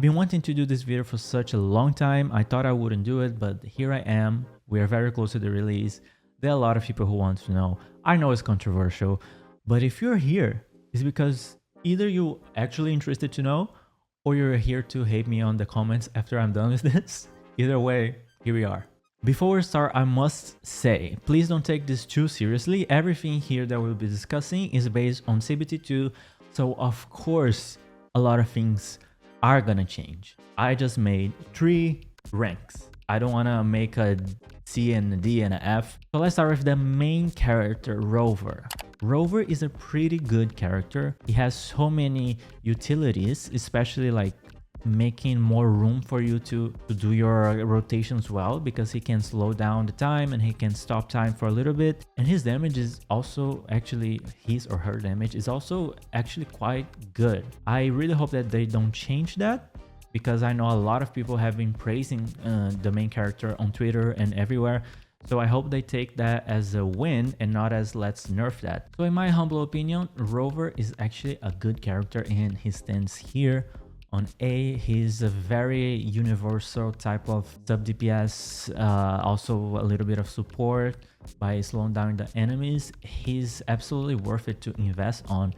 been wanting to do this video for such a long time. I thought I wouldn't do it, but here I am. We are very close to the release. There are a lot of people who want to know. I know it's controversial, but if you're here, it's because either you're actually interested to know or you're here to hate me on the comments after I'm done with this. Either way, here we are. Before we start, I must say, please don't take this too seriously. Everything here that we'll be discussing is based on CBT2, so of course, a lot of things are gonna change. I just made 3 ranks. I don't wanna make a C and a D and a F. So let's start with the main character, Rover. Rover is a pretty good character. He has so many utilities, especially like making more room for you to do your rotations well, because he can slow down the time and he can stop time for a little bit. And his damage is also actually, his or her damage is also actually quite good. I really hope that they don't change that, because I know a lot of people have been praising the main character on Twitter and everywhere. So I hope they take that as a win and not as let's nerf that. So in my humble opinion, Rover is actually a good character and he stands here on A. He's a very universal type of sub DPS, also a little bit of support by slowing down the enemies. He's absolutely worth it to invest on,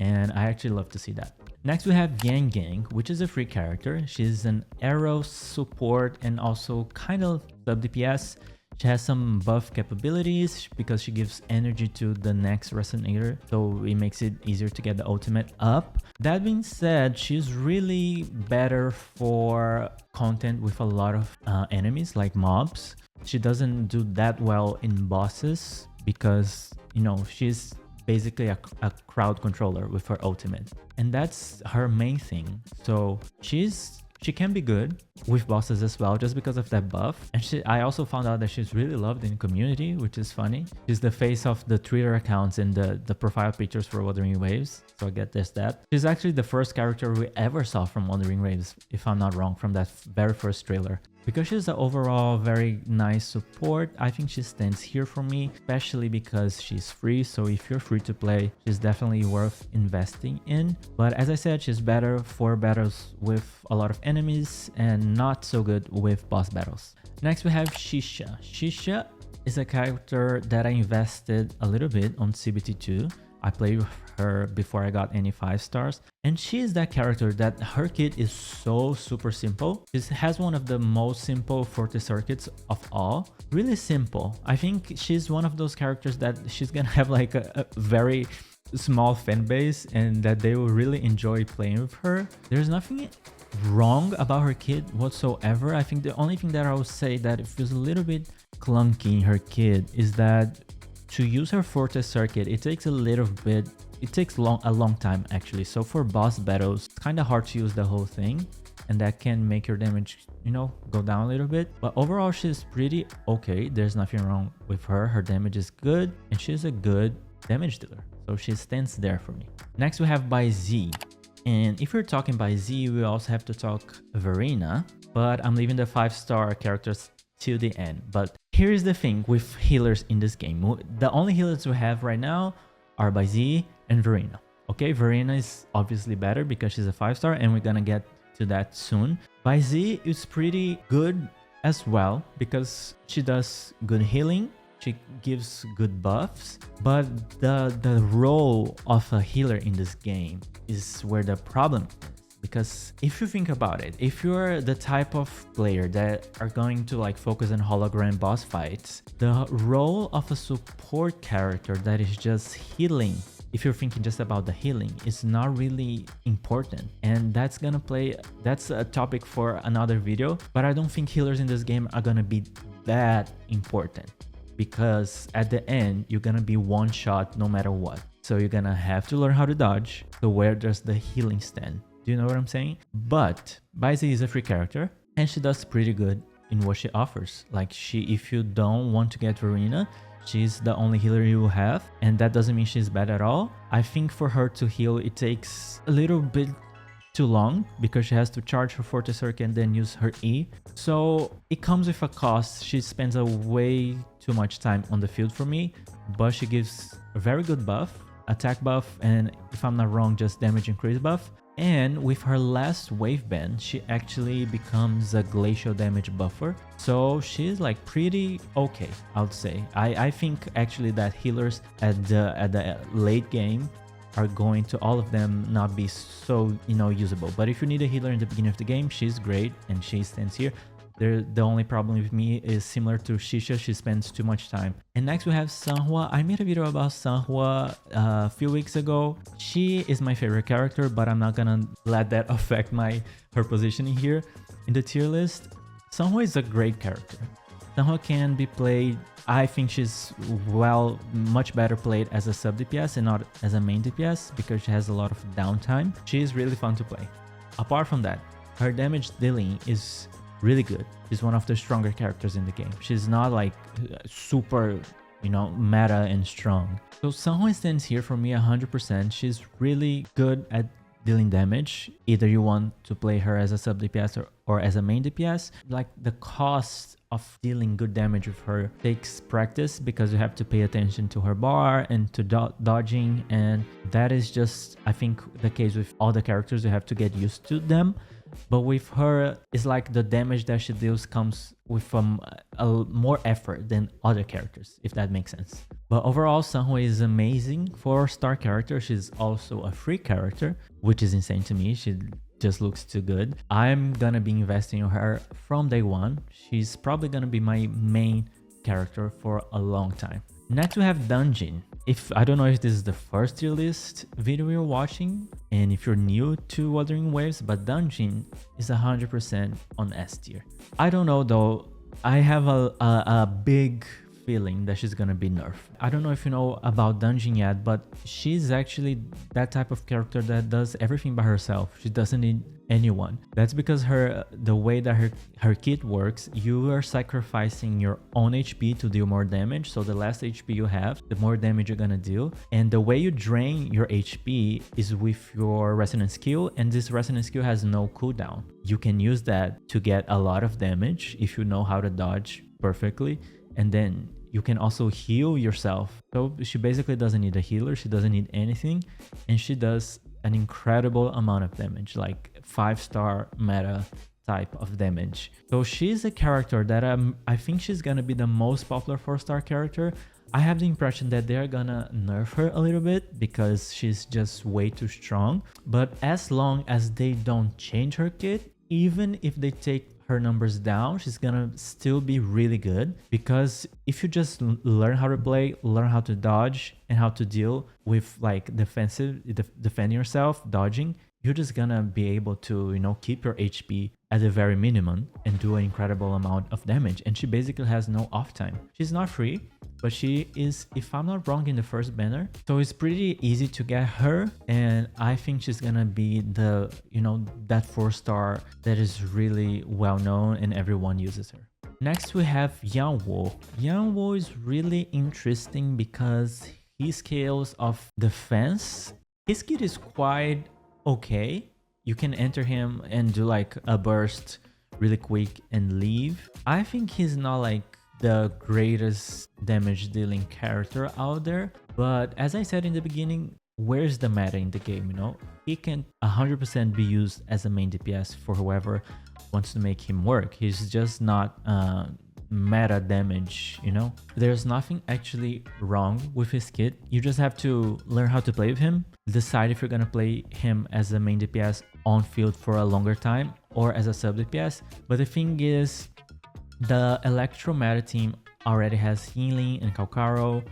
and I actually love to see that. Next we have YangYang, which is a free character. She's an arrow support and also kind of sub DPS. She has some buff capabilities because she gives energy to the next resonator, so it makes it easier to get the ultimate up. That being said, she's really better for content with a lot of enemies like mobs. She doesn't do that well in bosses because, you know, she's basically a crowd controller with her ultimate, and that's her main thing. So she can be good with bosses as well, just because of that buff. And I also found out that she's really loved in community, which is funny. She's the face of the Twitter accounts and the profile pictures for Wuthering Waves, so I get this that. She's actually the first character we ever saw from Wuthering Waves, if I'm not wrong, from that very first trailer. Because she's an overall very nice support, I think she stands here for me, especially because she's free. So if you're free to play, she's definitely worth investing in. But as I said, she's better for battles with a lot of enemies and not so good with boss battles. Next we have Chixia. Chixia is a character that I invested a little bit on CBT2. I played with her before I got any 5 stars, and she is that character that her kit is so super simple. She has one of the most simple forte circuits of all. Really simple. I think she's one of those characters that she's gonna have like a very small fan base and that they will really enjoy playing with her. There's nothing wrong about her kit whatsoever. I think the only thing that I would say that it feels a little bit clunky in her kit is that to use her forte circuit, it takes a little bit, it takes a long time actually. So for boss battles, it's kind of hard to use the whole thing, and that can make your damage, you know, go down a little bit. But overall, she's pretty okay. There's nothing wrong with her. Her damage is good, and she's a good damage dealer. So she stands there for me. Next, we have Baizhi. And if we're talking Baizhi, we also have to talk Verina, but I'm leaving the 5-star characters till the end. But here's the thing with healers in this game. The only healers we have right now are Baizhi and Verina. Okay, Verina is obviously better because she's a 5-star, and we're gonna get to that soon. Baizhi is pretty good as well because she does good healing. She gives good buffs, but the role of a healer in this game is where the problem is. Because if you think about it, if you're the type of player that are going to like focus on hologram boss fights, the role of a support character that is just healing, if you're thinking just about the healing, is not really important. And that's a topic for another video, but I don't think healers in this game are gonna be that important, because at the end, you're gonna be one shot no matter what. So you're gonna have to learn how to dodge. So where does the healing stand? Do you know what I'm saying? But Baizhi is a free character and she does pretty good in what she offers. Like if you don't want to get Verina, she's the only healer you have, and that doesn't mean she's bad at all. I think for her to heal, it takes a little bit too long because she has to charge her forte circuit and then use her E. So it comes with a cost. She spends a way too much time on the field for me, but she gives a very good buff, attack buff, and if I'm not wrong, just damage increase buff. And with her last wave band, she actually becomes a glacial damage buffer. So she's like pretty okay, I would say. I think actually that healers at the late game are going to all of them not be so, you know, usable. But if you need a healer in the beginning of the game, she's great and she stands here. The only problem with me is similar to Chixia, she spends too much time. And next we have Sanhua. I made a video about Sanhua a few weeks ago. She is my favorite character, but I'm not gonna let that affect her positioning here in the tier list. Sanhua is a great character. Sanhua can be played, I think she's much better played as a sub DPS and not as a main DPS because she has a lot of downtime. She is really fun to play. Apart from that, her damage dealing is really good. She's one of the stronger characters in the game. She's not like super, you know, meta and strong. So Sanhua stands here for me 100%. She's really good at dealing damage. Either you want to play her as a sub DPS or as a main DPS. Like the cost of dealing good damage with her takes practice because you have to pay attention to her bar and to dodging, and that is just, I think, the case with all the characters. You have to get used to them. But with her, it's like the damage that she deals comes with more effort than other characters, if that makes sense. But overall, Sanhua is amazing 4-star character. She's also a free character, which is insane to me. She just looks too good. I'm gonna be investing in her from day one. She's probably gonna be my main character for a long time. Next we have Danjin. I don't know if this is the first tier list video you're watching and if you're new to Wuthering Waves, but Danjin is 100% on S tier. I don't know though, I have a big feeling that she's gonna be nerfed. I don't know if you know about Danjin yet, but she's actually that type of character that does everything by herself. She doesn't need anyone. That's because the way that her kit works, you are sacrificing your own HP to deal more damage. So the less HP you have, the more damage you're gonna deal. And the way you drain your HP is with your resonance skill, and this resonance skill has no cooldown. You can use that to get a lot of damage if you know how to dodge perfectly. And then you can also heal yourself. So she basically doesn't need a healer, she doesn't need anything, and she does an incredible amount of damage, like 5-star meta type of damage. So she's a character that I think she's gonna be the most popular 4-star character. I have the impression that they're gonna nerf her a little bit because she's just way too strong. But as long as they don't change her kit, even if they take her numbers down, she's gonna still be really good, because if you just learn how to play, learn how to dodge and how to deal with like defending yourself, dodging, you're just gonna be able to, you know, keep your HP at the very minimum and do an incredible amount of damage. And she basically has no off time. She's not free, but she is, if I'm not wrong, in the first banner. So it's pretty easy to get her. And I think she's gonna be the, you know, that 4-star that is really well known and everyone uses her. Next we have Yuanwu. Yuanwu is really interesting because he scales of defense. His kit is quite okay. You can enter him and do like a burst really quick and leave. I think he's not like the greatest damage dealing character out there, but as I said in the beginning, where's the meta in the game, you know? He can 100% be used as a main DPS for whoever wants to make him work. He's just not meta damage, you know? There's nothing actually wrong with his kit. You just have to learn how to play with him, decide if you're gonna play him as a main DPS on field for a longer time or as a sub DPS. But the thing is, the Electro meta team already has Yinlin and Calcharo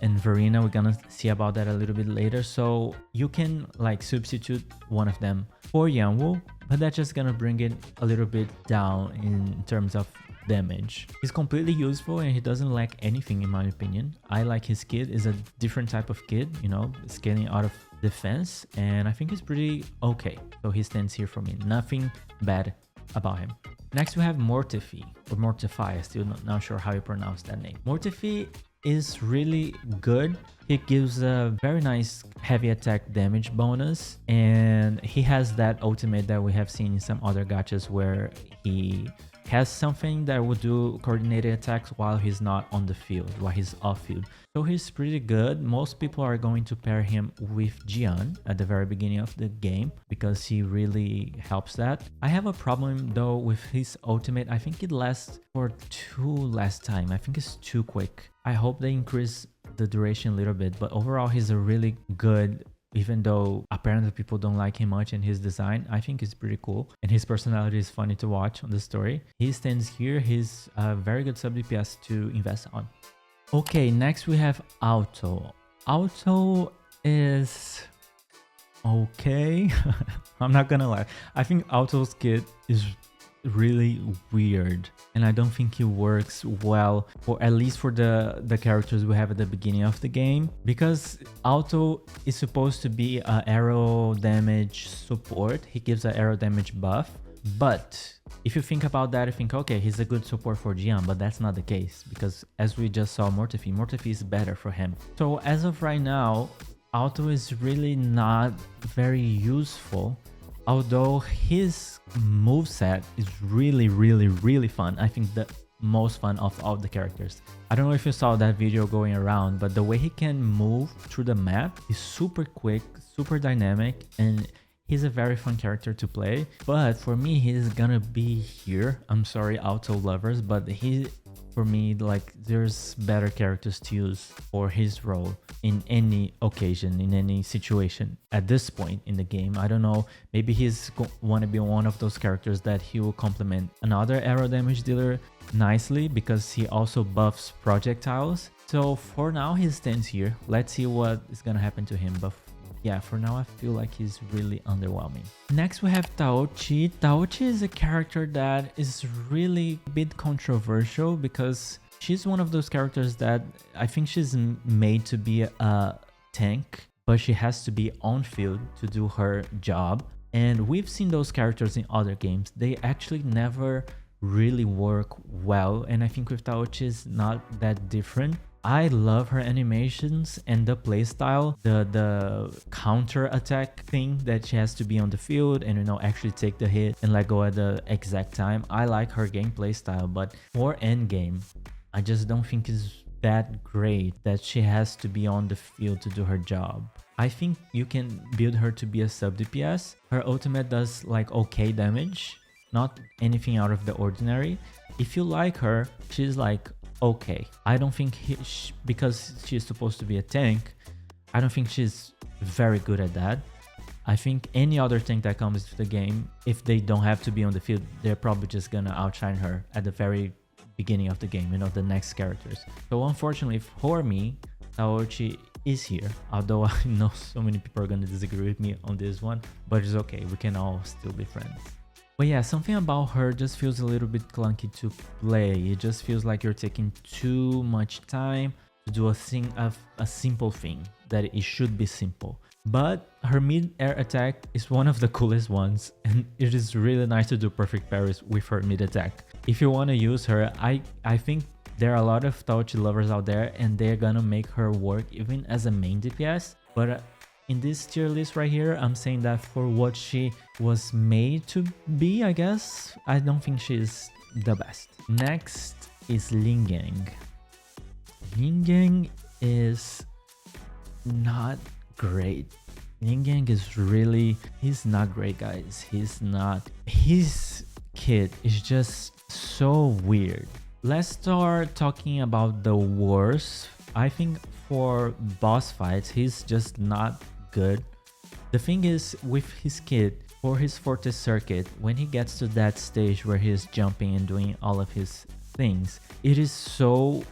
and Verina. We're gonna see about that a little bit later. So you can like substitute one of them for Yuanwu, but that's just gonna bring it a little bit down in terms of damage. He's completely useful and he doesn't lack anything in my opinion. I like his kit. Is a different type of kit, you know, scaling out of defense, and I think it's pretty okay. So he stands here for me. Nothing bad about him. Next we have Mortefi, or Mortefi, I'm still not sure how you pronounce that name. Mortefi is really good. He gives a very nice heavy attack damage bonus, and he has that ultimate that we have seen in some other gachas where he has something that will do coordinated attacks while he's not on the field, while he's off field. So he's pretty good. Most people are going to pair him with Jiyan at the very beginning of the game because he really helps that. I have a problem though with his ultimate. I think it lasts for too less time. I think it's too quick. I hope they increase the duration a little bit, but overall he's a really good, even though apparently people don't like him much in his design. I think he's pretty cool and his personality is funny to watch on the story. He stands here. He's a very good sub DPS to invest on. Okay, next we have Aalto. Aalto is okay. I'm not gonna lie. I think Aalto's kit is really weird and I don't think it works well, or at least for the characters we have at the beginning of the game, because Aalto is supposed to be an arrow damage support. He gives an arrow damage buff, but if you think about that, you think, okay, he's a good support for Jiyan, but that's not the case because as we just saw Mortefi is better for him. So as of right now, Aalto is really not very useful, although his moveset is really fun. I think the most fun of all the characters. I don't know if you saw that video going around, but the way he can move through the map is super quick, super dynamic, and he's a very fun character to play. But for me, he's gonna be here. I'm sorry, Aalto lovers, but for me, like, there's better characters to use for his role in any occasion, in any situation at this point in the game. I don't know, maybe he's want to be one of those characters that he will complement another arrow damage dealer nicely because he also buffs projectiles. So for now, he stands here. Let's see what is gonna happen to him. But yeah, for now, I feel like he's really underwhelming. Next, we have Taoqi. Taoqi is a character that is really a bit controversial because she's one of those characters that I think she's made to be a tank, but she has to be on field to do her job. And we've seen those characters in other games. They actually never really work well. And I think with Taoqi is not that different. I love her animations and the playstyle, the counter attack thing that she has to be on the field and, you know, actually take the hit and let go at the exact time. I like her gameplay style, but for endgame, I just don't think it's that great that she has to be on the field to do her job. I think you can build her to be a sub DPS. Her ultimate does like okay damage, not anything out of the ordinary. If you like her, she's like okay. I don't think because she's supposed to be a tank, I don't think she's very good at that. I think any other tank that comes to the game, if they don't have to be on the field, they're probably just gonna outshine her at the very beginning of the game, you know, the next characters. So unfortunately for me, Taoqi is here, although I know so many people are gonna disagree with me on this one, but it's okay, we can all still be friends. But yeah, something about her just feels a little bit clunky to play. It just feels like you're taking too much time to do a simple thing that it should be simple. But her mid-air attack is one of the coolest ones, and it is really nice to do perfect parries with her mid-attack. If you want to use her, I think there are a lot of Taoqi lovers out there and they're gonna make her work even as a main DPS. But in this tier list right here, I'm saying that for what she was made to be, I guess, I don't think she's the best. Next is LingYang. LingYang is not great. LingYang is really, he's not great, guys. He's not. His kit is just so weird. Let's start talking about the worst. I think for boss fights, he's just not good. The thing is, with his kit, for his Fortis circuit, when he gets to that stage where he's jumping and doing all of his things, it is so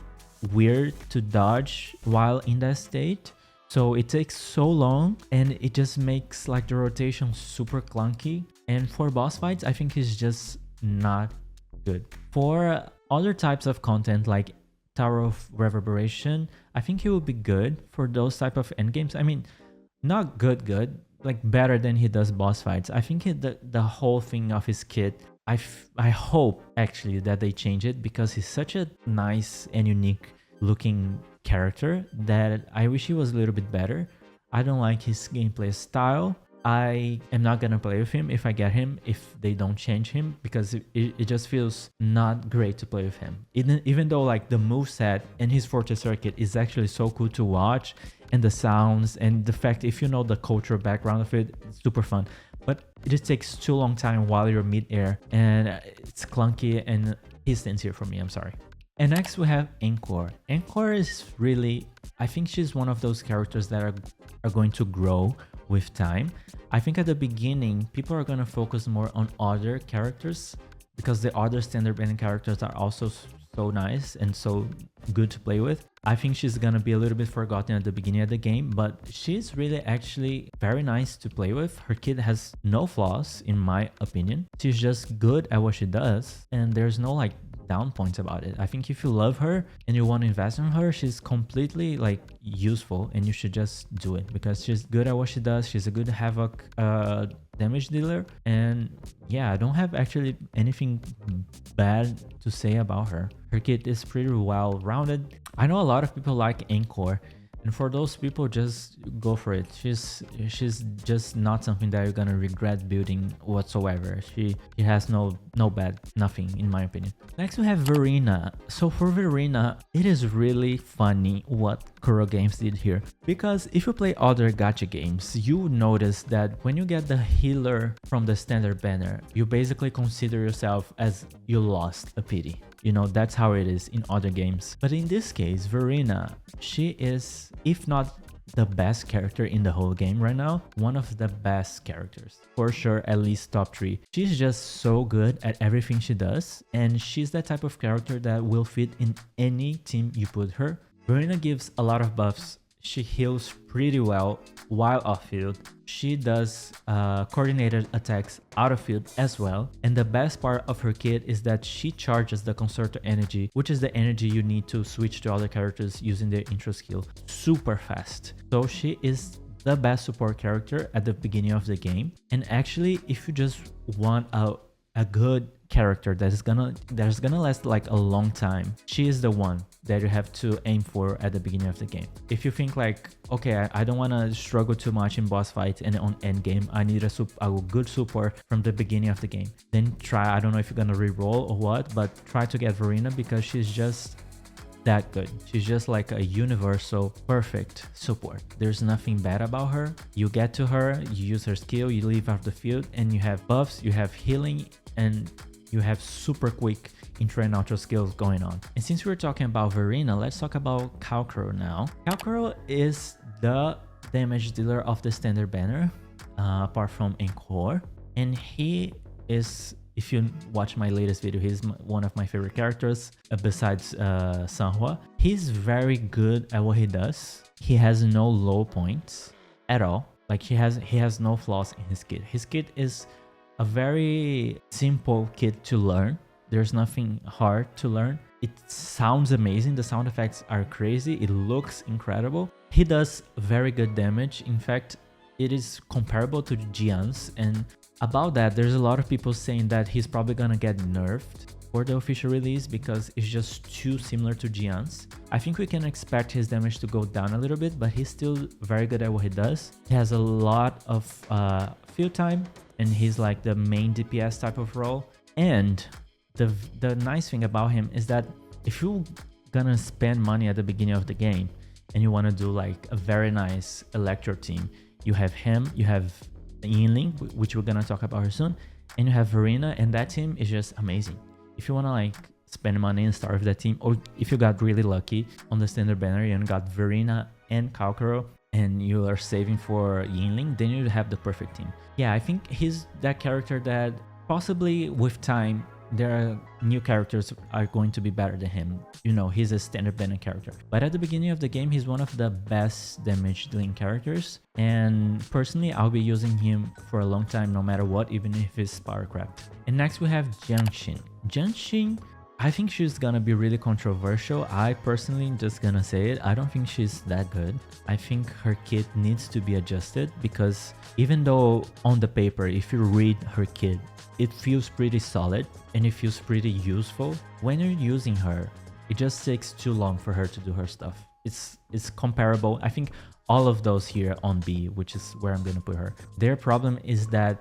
weird to dodge while in that state. So it takes so long and it just makes like the rotation super clunky. And for boss fights, I think he's just not good. For other types of content like Tower of Reverberation, I think he will be good for those type of endgames. I mean, not good, like better than he does boss fights. I think the whole thing of his kit, I hope actually that they change it because he's such a nice and unique looking character that I wish he was a little bit better. I don't like his gameplay style. I am not gonna play with him if I get him, if they don't change him, because it just feels not great to play with him. Even though like the moveset and his fortress circuit is actually so cool to watch, and the sounds and the fact if you know the cultural background of it, it's super fun. But it just takes too long time while you're mid-air, and it's clunky, and he stands here for me, I'm sorry. And next we have Encore. Encore is really, I think she's one of those characters that are going to grow with time. I think at the beginning, people are going to focus more on other characters because the other standard bending characters are also so nice and so good to play with. I think she's gonna be a little bit forgotten at the beginning of the game, but she's really actually very nice to play with. Her kit has no flaws in my opinion. She's just good at what she does, and there's no like down points about it. I think if you love her and you want to invest in her, she's completely like useful, and you should just do it because she's good at what she does. She's a good havoc damage dealer, and yeah, I don't have actually anything bad to say about her. Her kit is pretty well rounded. I know a lot of people like Encore, and for those people, just go for it. She's just not something that you're gonna regret building whatsoever. She has no bad nothing in my opinion. Next we have Verina. So for Verina, it is really funny what kurogames did here, because if you play other gacha games, you notice that when you get the healer from the standard banner, you basically consider yourself as you lost a pity. You know, that's how it is in other games. But in this case, Verina, she is, if not the best character in the whole game right now, one of the best characters. For sure, at least top 3. She's just so good at everything she does, and she's that type of character that will fit in any team you put her. Verina gives a lot of buffs. She heals pretty well while off field. She does coordinated attacks out of field as well. And the best part of her kit is that she charges the concerto energy, which is the energy you need to switch to other characters using their intro skill super fast. So she is the best support character at the beginning of the game. And actually, if you just want a good character that's gonna last like a long time, she is the one that you have to aim for at the beginning of the game. If you think like, okay, I don't want to struggle too much in boss fights and on end game, I need a good support from the beginning of the game, then try, I don't know if you're gonna reroll or what, but try to get Verina because she's just that good. She's just like a universal perfect support. There's nothing bad about her. You get to her, you use her skill, you leave out the field, and you have buffs, you have healing, and you have super quick intro and outro skills going on. And since we're talking about Verina, let's talk about Calcharo now. Calcharo is the damage dealer of the standard banner, apart from Encore, and he is, if you watch my latest video, he's one of my favorite characters besides Sanhua. He's very good at what he does. He has no low points at all. Like he has no flaws in his kit. His kit is a very simple kit to learn. There's nothing hard to learn. It sounds amazing. The sound effects are crazy. It looks incredible. He does very good damage. In fact, it is comparable to Jiyan's, and about that, there's a lot of people saying that he's probably gonna get nerfed for the official release because it's just too similar to Jiyan's. I think we can expect his damage to go down a little bit, but he's still very good at what he does. He has a lot of field time, and he's like the main DPS type of role. And the nice thing about him is that if you're gonna spend money at the beginning of the game and you want to do like a very nice electro team, you have him, you have Yinlin, which we're gonna talk about her soon, and you have Verina, and that team is just amazing. If you want to like spend money and start with that team, or if you got really lucky on the standard banner and got Verina and Calcharo and you are saving for Yinlin, then you have the perfect team. Yeah, I think he's that character that possibly with time there are new characters are going to be better than him. You know, he's a standard banner character. But at the beginning of the game, he's one of the best damage dealing characters. And personally, I'll be using him for a long time, no matter what, even if it's power cracked. And next we have Jianxin. Jianxin, I think she's gonna be really controversial. I personally just gonna say it. I don't think she's that good. I think her kit needs to be adjusted because even though on the paper, if you read her kit, it feels pretty solid and it feels pretty useful. When you're using her, it just takes too long for her to do her stuff. It's comparable. I think all of those here on B, which is where I'm gonna put her. Their problem is that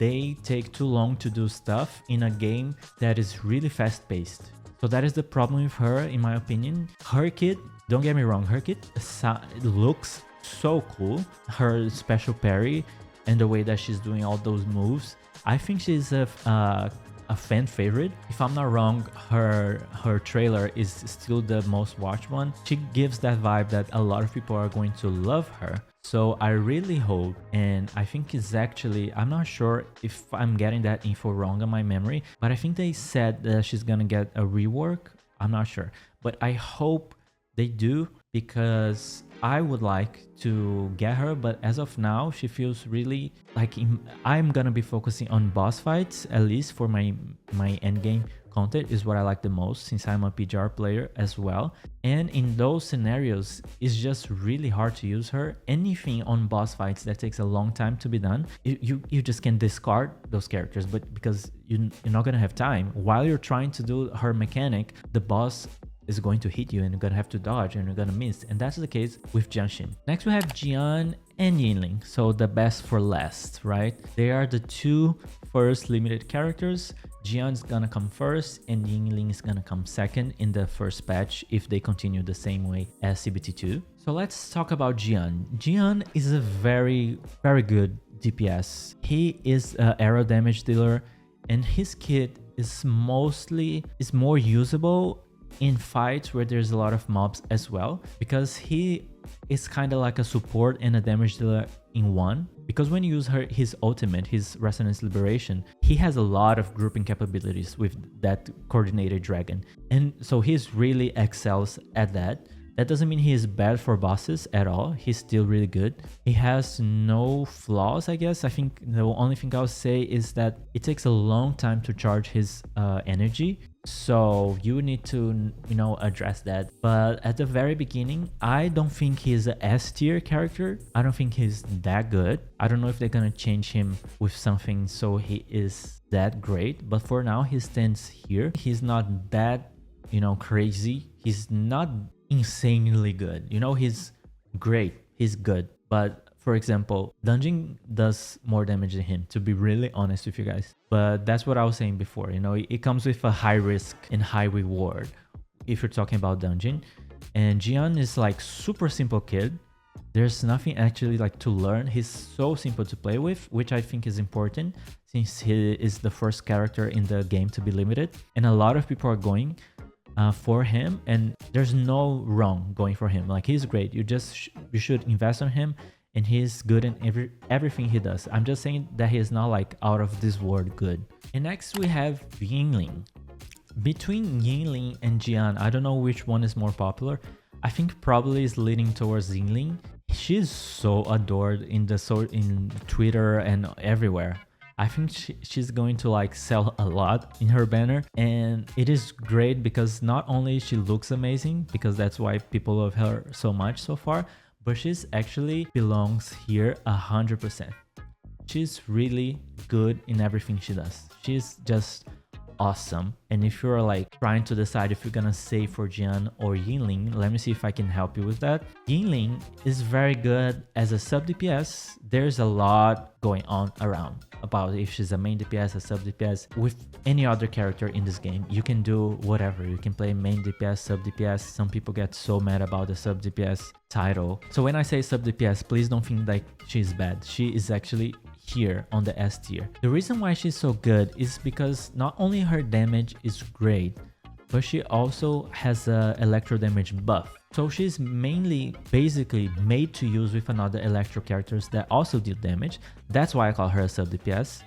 they take too long to do stuff in a game that is really fast-paced. So that is the problem with her, in my opinion. Her kit, don't get me wrong, her kit looks so cool. Her special parry and the way that she's doing all those moves. I think she's a fan favorite. If I'm not wrong, her trailer is still the most watched one. She gives that vibe that a lot of people are going to love her. So I really hope, and I think it's actually, I'm not sure if I'm getting that info wrong on my memory, but I think they said that she's gonna get a rework. I'm not sure, but I hope they do, because I would like to get her, but as of now, she feels really like I'm gonna be focusing on boss fights, at least for my endgame content is what I like the most, since I'm a PGR player as well. And in those scenarios, it's just really hard to use her. Anything on boss fights that takes a long time to be done, you just can discard those characters, but because you're not gonna have time. While you're trying to do her mechanic, the boss is going to hit you and you're gonna have to dodge and you're gonna miss, and that's the case with Jianxin. Next we have Jiyan and Yinlin, so the best for last, right? They are the two first limited characters. Jiyan's gonna come first and Yinlin is gonna come second in the first patch if they continue the same way as CBT2. So let's talk about Jiyan. Jiyan is a very good DPS. He is an arrow damage dealer, and his kit is more usable in fights where there's a lot of mobs as well, because he is kind of like a support and a damage dealer in one. Because when you use his ultimate, his Resonance Liberation, he has a lot of grouping capabilities with that coordinated dragon, and so he's really excels at that. That doesn't mean he is bad for bosses at all. He's still really good. He has no flaws, I guess. I think the only thing I'll say is that it takes a long time to charge his energy. So you need to, address that. But at the very beginning, I don't think he's a S tier character. I don't think he's that good. I don't know if they're gonna change him with something so he is that great. But for now, he stands here. He's not that, crazy. He's not insanely good. He's great. He's good. But for example, Danjin does more damage than him, to be really honest with you guys. But that's what I was saying before. It comes with a high risk and high reward if you're talking about Danjin. And Jiyan is like super simple kid. There's nothing actually like to learn. He's so simple to play with, which I think is important since he is the first character in the game to be limited. And a lot of people are going for him, and there's no wrong going for him. Like, he's great. You should invest on him, and he's good in everything he does. I'm just saying that he is not like out of this world good. And next we have Yinlin. Between Yinlin and Jiyan, I don't know which one is more popular. I think probably is leaning towards Yinlin. She's so adored in Twitter and everywhere. I think she's going to like sell a lot in her banner, and it is great because not only she looks amazing, because that's why people love her so much so far, but she's actually belongs here 100%. She's really good in everything she does. She's just awesome. And if you're like trying to decide if you're gonna save for Jiyan or Yinlin, let me see if I can help you with that. Yinlin is very good as a sub DPS. There's a lot going on around about if she's a main DPS, a sub DPS. With any other character in this game, you can do whatever. You can play main DPS, sub DPS. Some people get so mad about the sub DPS title. So when I say sub DPS, please don't think like she's bad. She is actually here on the S tier. The reason why she's so good is because not only her damage is great, but she also has a electro damage buff. So she's basically made to use with another electro characters that also deal damage. That's why I call her a sub DPS.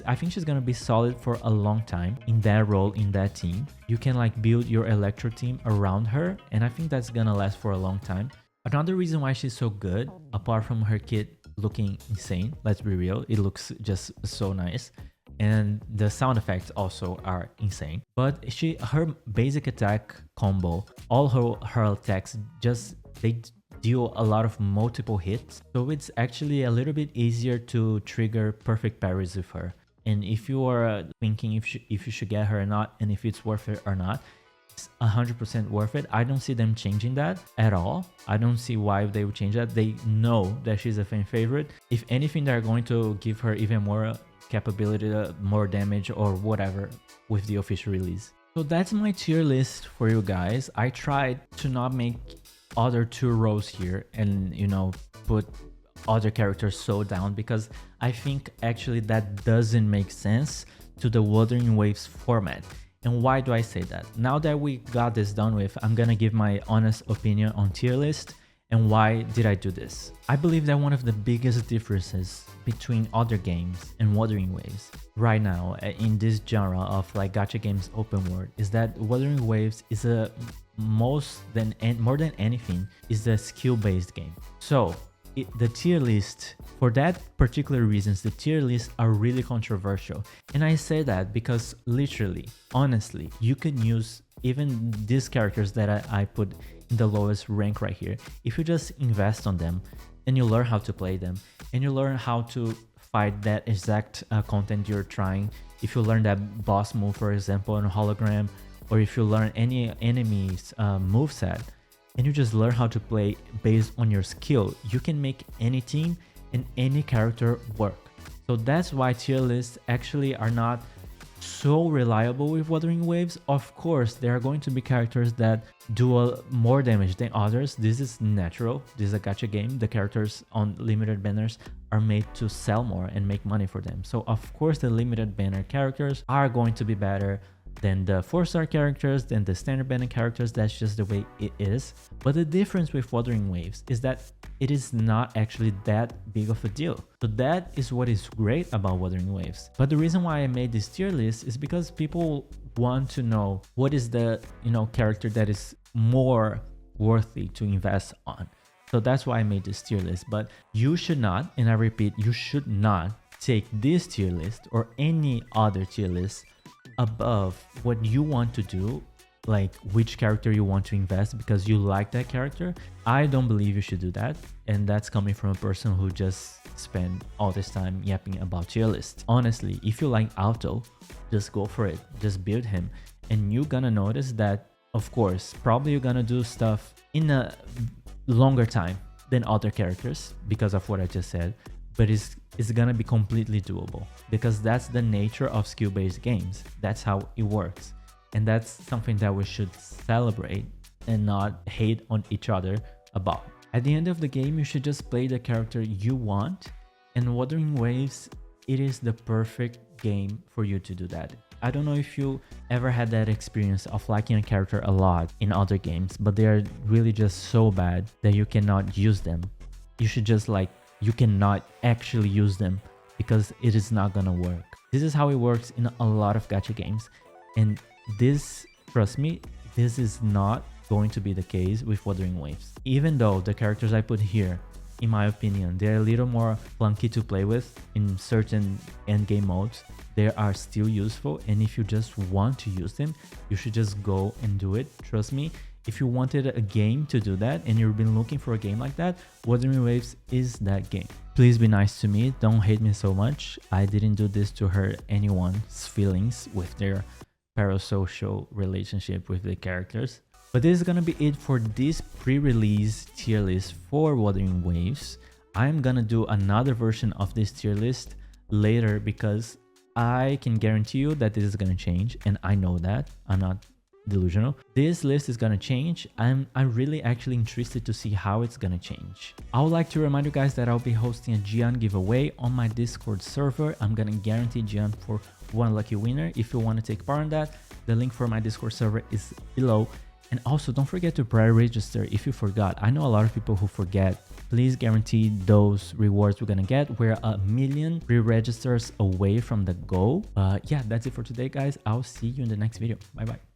I think she's gonna be solid for a long time in that role, in that team. You can like build your electro team around her, and I think that's gonna last for a long time. Another reason why she's so good, apart from her kit looking insane, let's be real, it looks just so nice, and the sound effects also are insane, but her basic attack combo, all her attacks, they deal a lot of multiple hits, so it's actually a little bit easier to trigger perfect parries with her. And if you are thinking if you should get her or not, and if it's worth it or not, 100% worth it. I don't see them changing that at all. I don't see why they would change that. They know that she's a fan favorite. If anything, they're going to give her even more capability, more damage or whatever with the official release. So that's my tier list for you guys. I tried to not make other 2 rows here and, you know, put other characters so down, because I think actually that doesn't make sense to the Wuthering Waves format. And why do I say that? Now that we got this done with, I'm gonna give my honest opinion on tier list and why did I do this. I believe that one of the biggest differences between other games and Wuthering Waves right now in this genre of like gacha games open world is that Wuthering Waves is a more than anything is a skill-based game. So the tier list, for that particular reasons, the tier lists are really controversial. And I say that because literally, honestly, you can use even these characters that I put in the lowest rank right here. If you just invest on them and you learn how to play them and you learn how to fight that exact content you're trying, if you learn that boss move, for example, on hologram, or if you learn any enemy's moveset, and you just learn how to play based on your skill, you can make any team and any character work. So that's why tier lists actually are not so reliable with Wuthering Waves. Of course, there are going to be characters that do more damage than others. This is natural. This is a gacha game. The characters on limited banners are made to sell more and make money for them. So of course, the limited banner characters are going to be better than the 4-star characters, than the standard banner characters. That's just the way it is. But the difference with Wuthering Waves is that it is not actually that big of a deal. So that is what is great about Wuthering Waves. But the reason why I made this tier list is because people want to know what is the, you know, character that is more worthy to invest on. So that's why I made this tier list. But you should not, and I repeat, you should not take this tier list or any other tier list above what you want to do, like which character you want to invest because you like that character. I don't believe you should do that, and that's coming from a person who just spent all this time yapping about tier lists. Honestly, if you like Aalto, just go for it, just build him, and you're gonna notice that, of course, probably you're gonna do stuff in a longer time than other characters because of what I just said, but it's gonna be completely doable because that's the nature of skill-based games. That's how it works, and that's something that we should celebrate and not hate on each other about. At the end of the game, you should just play the character you want, and Wuthering Waves, it is the perfect game for you to do that. I don't know if you ever had that experience of liking a character a lot in other games, but they are really just so bad that you cannot use them. You should just you cannot actually use them because it is not gonna work. This is how it works in a lot of gacha games, and this, trust me, this is not going to be the case with Wuthering Waves. Even though the characters I put here, in my opinion, they're a little more clunky to play with in certain endgame modes, they are still useful, and if you just want to use them, you should just go and do it. Trust me, if you wanted a game to do that and you've been looking for a game like that, Wuthering Waves is that game. Please be nice to me, don't hate me so much. I didn't do this to hurt anyone's feelings with their parasocial relationship with the characters. But this is gonna be it for this pre-release tier list for Wuthering Waves. I'm gonna do another version of this tier list later because I can guarantee you that this is gonna change, and I know that. I'm not delusional. This list is gonna change. I'm really actually interested to see how it's gonna change. I would like to remind you guys that I'll be hosting a Jiyan giveaway on my Discord server. I'm gonna guarantee Jiyan for one lucky winner. If you want to take part in that, the link for my Discord server is below. And also don't forget to pre-register if you forgot. I know a lot of people who forget. Please guarantee those rewards we're gonna get. We're 1 million pre-registers away from the goal. Yeah, that's it for today, guys. I'll see you in the next video. Bye bye.